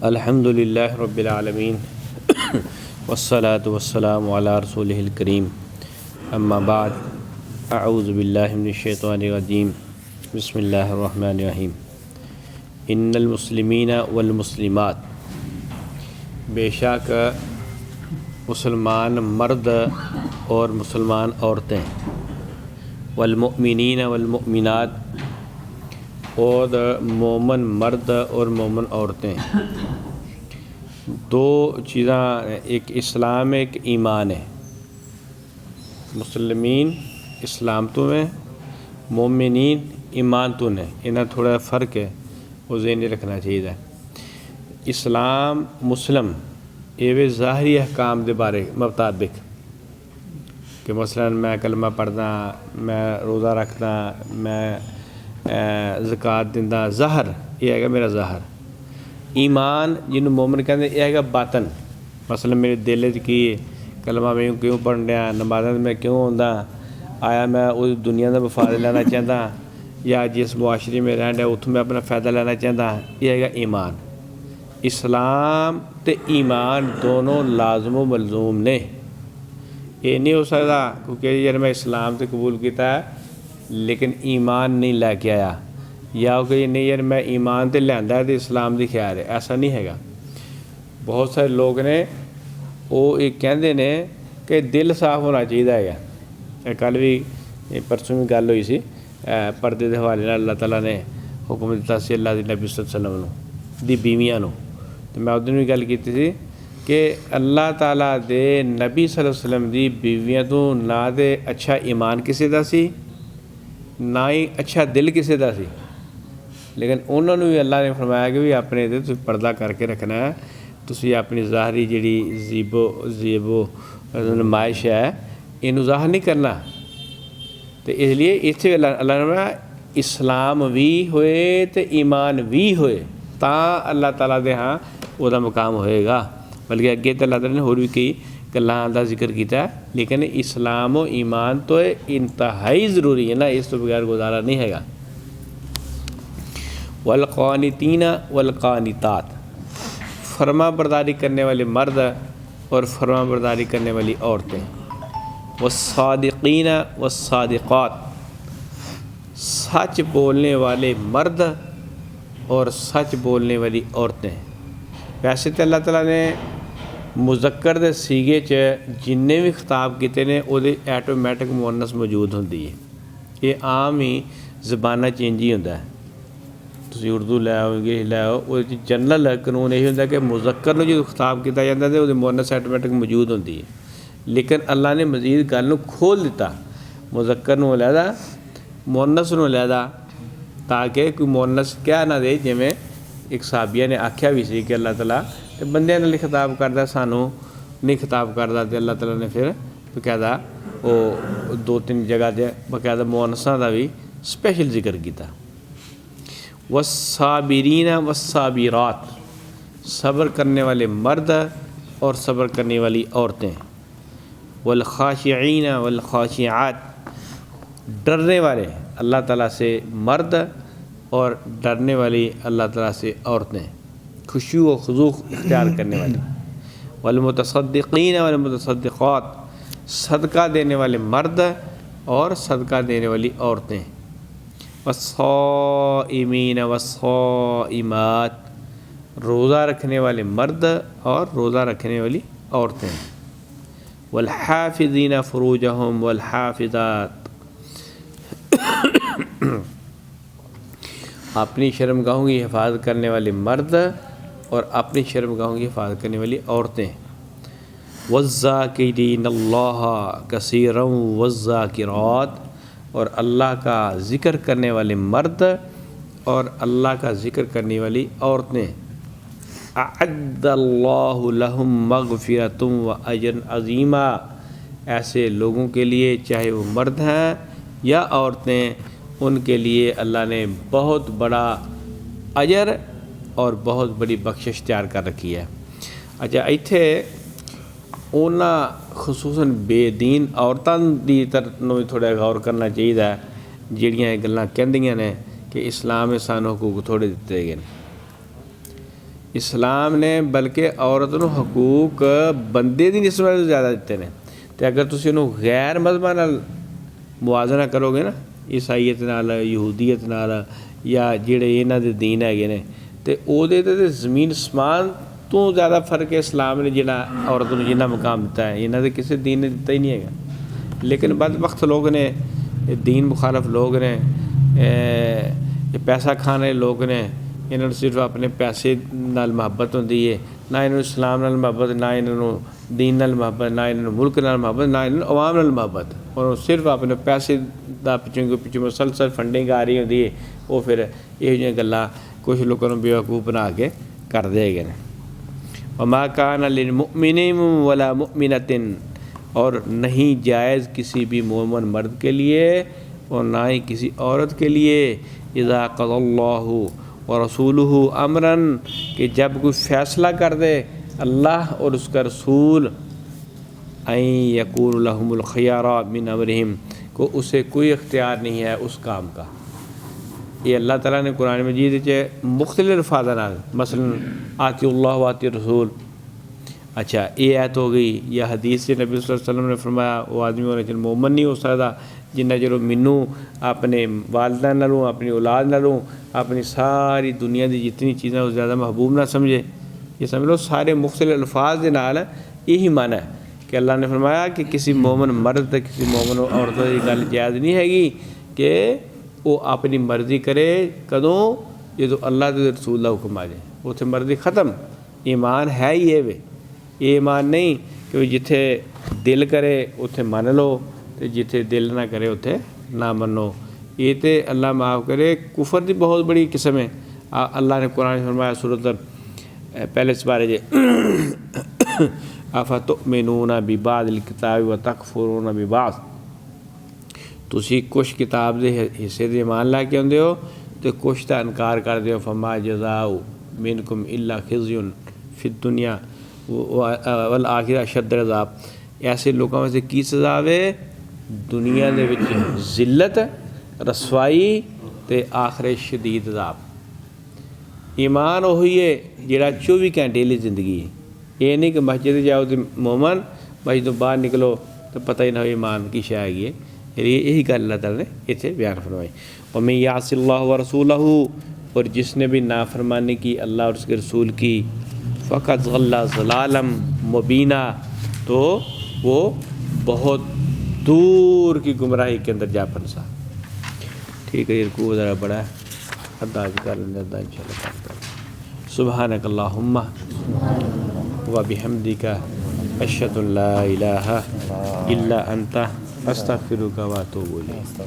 الحمد للہ رب العالمین والصلاة والسلام علی رسولہ الکریم اما بعد اعوذ باللہ من الشیطان الرجیم بسم اللہ الرحمن الرحیم ان المسلمین والمسلمات، بے شک مسلمان مرد اور مسلمان عورتیں، والمؤمنین والمؤمنات، اور مومن مرد اور مومن عورتیں، دو چیزاں، ایک اسلام ایک ایمان ہے۔ مسلمین اسلام تو ہے، مومنین ایمان تو ہے، انہیں تھوڑا فرق ہے، وہ ذہن رکھنا چاہیے۔ اسلام مسلم یہ ظاہری احکام دے بارے مطابق کہ مثلا میں کلمہ پڑھدا، میں روزہ رکھدا، میں زکوٰۃ دیندا، ظاہر یہ ہے گا میرا ظاہر۔ ایمان جنہوں مومن کہتے ہیں یہ ہے گا باطن، مثلا میرے دل کی کلمہ میں کیوں پڑھ رہا، نمازاں میں کیوں ہوندا، آیا میں اس دنیا کا مفاد لینا چاہتا یا جس معاشرے میں رہن ڈیا اتوں میں اپنا فائدہ لینا چاہتا، یہ ہے گا ایمان۔ اسلام تے ایمان دونوں لازم و ملزوم نے، یہ نہیں ہو سکتا کیونکہ یار میں اسلام تے قبول کیتا ہے لیکن ایمان نہیں لے کے آیا، یا کہ نہیں یار میں ایمان تے لیندا ہے تے اسلام دی خیر ہے، ایسا نہیں ہے گا۔ بہت سارے لوگ نے وہ یہ کہندے نے کہ دل صاف ہونا چاہیے ہے۔ کل بھی پرسوں بھی گل ہوئی سی، پردے دے حوالے نال اللہ تعالیٰ نے حکم دیتا سی اللہ دی نبی صلی اللہ علیہ وسلم دی بیویاں نو، تو میں اس دن بھی گل کیتی سی کہ اللہ تعالیٰ دے نبی صلی اللہ علیہ وسلم دی بیویاں تو نہ دے اچھا ایمان کسی دا سی نہ ہی اچھا دل کسی دا سی، لیکن انہوں نے بھی اللہ نے فرمایا کہ بھی اپنے دے پردہ کر کے رکھنا ہے، تسی اپنی ظاہری جڑی زیب و نمائش ہے یہ ظاہر نہیں کرنا۔ تو اس لیے اتنے اللہ نے فرمایا اسلام بھی ہوئے تو ایمان بھی ہوئے تاں اللہ تعالیٰ دے ہاں وہ دا مقام ہوئے گا۔ بلکہ اگے تو اللہ تعالیٰ نے اور بھی کئی گلاں دا ذکر کیتا ہے، لیکن اسلام و ایمان تو انتہائی ضروری ہے نا، اس تو بغیر گزارا نہیں ہے گا۔ والقانتین والقانتات، فرما برداری کرنے والے مرد اور فرما برداری کرنے والی عورتیں۔ والصادقین والصادقات، سچ بولنے والے مرد اور سچ بولنے والی عورتیں۔ ویسے تو اللہ تعالیٰ نے مذکر دے سیگے جننے بھی خطاب کیتے نے وہ ایٹومیٹک مؤنث موجود ہوندی ہے، یہ عام ہی زبانہ چینج ہی ہوتا ہے۔ تسی اردو لے آؤ انگلش لے آؤ، وہ جنرل قانون یہی ہوتا ہے کہ مذکر نو جو خطاب کیا جاتا ہے وہ مؤنث ایٹومیٹک موجود ہوتی ہے، لیکن اللہ نے مزید گل کھول دیتا، مذکر نو علیحدہ مؤنث نو علیحدہ، تاکہ کوئی مؤنث کیا نہ دے، جی میں ایک صحابیہ نے آکھیا بھی سی کہ اللہ تعالیٰ تے بندے نال خطاب کردا سانوں نہیں خطاب کردا، تے اللہ تعالیٰ نے پھر باقاعدہ وہ دو تین جگہ تے باقاعدہ مؤنثاں دا بھی اسپیشل ذکر کیتا۔ والصابرین والصابرات، صبر کرنے والے مرد اور صبر کرنے والی عورتیں۔ والخاشعین والخاشعات، ڈرنے والے اللہ تعالیٰ سے مرد اور ڈرنے والی اللہ تعالیٰ سے عورتیں، خشوع و خضوع اختیار کرنے والی۔ والمتصدقین والمتصدقات، صدقہ دینے والے مرد اور صدقہ دینے والی عورتیں۔ والصائمین والصائمات، روزہ رکھنے والے مرد اور روزہ رکھنے والی عورتیں۔ والحافظین فروجہم والحافظات، اپنی شرمگاہوں کی حفاظت کرنے والے مرد اور اپنی شرمگاہوں کی حفاظت کرنے والی عورتیں۔ والذاکرین اللہ کثیرا والذاکرات، اور اللہ کا ذکر کرنے والے مرد اور اللہ کا ذکر کرنے والی عورتیں۔ اعد اللہ لہم مغفرۃ و اجر عظیما، ایسے لوگوں کے لیے چاہے وہ مرد ہیں یا عورتیں، ان کے لیے اللہ نے بہت بڑا اجر اور بہت بڑی بخشش تیار کر رکھی ہے۔ اچھا ایتھے انہاں خصوصاً بے دین عورتاں دی طرف نو تھوڑا غور کرنا چاہیے، جڑیاں گلاں کہندیاں نے کہ اسلام سانوں حقوق تھوڑے دیتے گئے۔ اسلام نے بلکہ عورت نو حقوق بندے دی نسبت تو زیادہ دیتے ہیں. تو اگر تسی انہوں غیر مذہباں نال موازنہ کرو گے نا، عیسائیت نال، یہودیت نال، یا جڑے انہاں دے دین ہے نے، تے او دے تے زمین اسمان تو زیادہ فرق ہے اسلام نے جنہ عورت نو جنہ مقام دیتا ہے، انہاں دے کسی دین نے دیتا ہی نہیں ہے. لیکن بدبخت لوگ نے، دین مخالف لوگ نے، پیسہ کھانے لوگ نے، انہوں نے صرف اپنے پیسے نال محبت ہوندی ہے، نہ انہوں اسلام نال محبت، نہ انہوں دین نال محبت، نہ انہوں ملک نال محبت، نہ انہوں عوام نال محبت. اور صرف اپنے پیسے دا پچھوں مسلسل فنڈنگ آ رہی ہوندی ہے. وہ پھر یہ جہاں گلاں کچھ لوگوں بے وقوف بنا کے کر دے گئے. وما کان للمؤمن ولا مؤمنۃ، اور نہیں جائز کسی بھی مومن مرد کے لیے اور نہ ہی کسی عورت کے لیے، اذا قضى اللہ ورسولہ امرا، کہ جب کوئی فیصلہ کر دے اللہ اور اس کا رسول، ان یکون لہم الخیارۃ من امرہم، کو اسے کوئی اختیار نہیں ہے اس کام کا. یہ اللہ تعالیٰ نے قرآن مجید کے مختلف الفاظ نال، مثلا آتی اللہ و آتی رسول، اچھا یہ آیت ہو گئی، یا حدیث سے نبی صلی اللہ علیہ وسلم نے فرمایا وہ آدمی ہونے چاہیے مومن نہیں ہو سکتا جنہ چلو منوں اپنے والدہ نہ لوں، اپنی اولاد نہ لوں، اپنی ساری دنیا دی جتنی چیزیں وہ زیادہ محبوب نہ سمجھے. یہ سمجھ لو سارے مختلف الفاظ کے نال یہی معنی ہے کہ اللہ نے فرمایا کہ کسی مومن مرد تے کسی مومن عورت کی گل جائز نہیں ہے کہ وہ اپنی مرضی کرے. کدوں؟ جدو اللہ کے رسول کا حکم آ جائے، اتنے مرضی ختم. ایمان ہے ہی یہ یہ ایمان نہیں کہ جتھے دل کرے اتنے من لو، تو جتھے دل نہ کرے اتنے نہ منو. یہ تو اللہ معاف کرے کفر دی بہت بڑی قسم ہے. اللہ نے قرآن فرمایا سورۃ پہلے سپارے جے افتؤمنون ببعض الکتاب وتکفرون ببعض، تسی کچھ کتاب دے حصے دے ایمان لا کے آندے ہو تو کچھ دا انکار کر دے ہو. فما جزاء منکم الا خزی فی الدنیا والآخرہ اشد العذاب، ایسے لوگوں میں سے کی سزا ہے؟ دنیا دے وچ ذلت، رسوائی تے آخر شدید عذاب. ایمان وہی ہے جڑا 24 گھنٹے لی زندگی ہے. یہ نہیں کہ مسجد جاؤ تو مومن، مسجد تو باہر نکلو تو پتہ ہی نہ ہو ایمان کی شے ہے. یہی گل اللہ تعالیٰ نے اتنے بیان فرمائی. ومن یعص اللہ ورسولہ، اور جس نے بھی نافرمانی کی اللہ اور اس کے رسول کی، فقط ضل ضلالا مبینہ، تو وہ بہت دور کی گمراہی کے اندر جا پھنسا. ٹھیک ہے، یہ رکوع ذرا بڑا ہے، ادھا کر لیں، ادھا انشاءاللہ. سبحانک اللہم و بحمدک اشہد ان لا الہ الا انت استغفرک و اتوب الیک.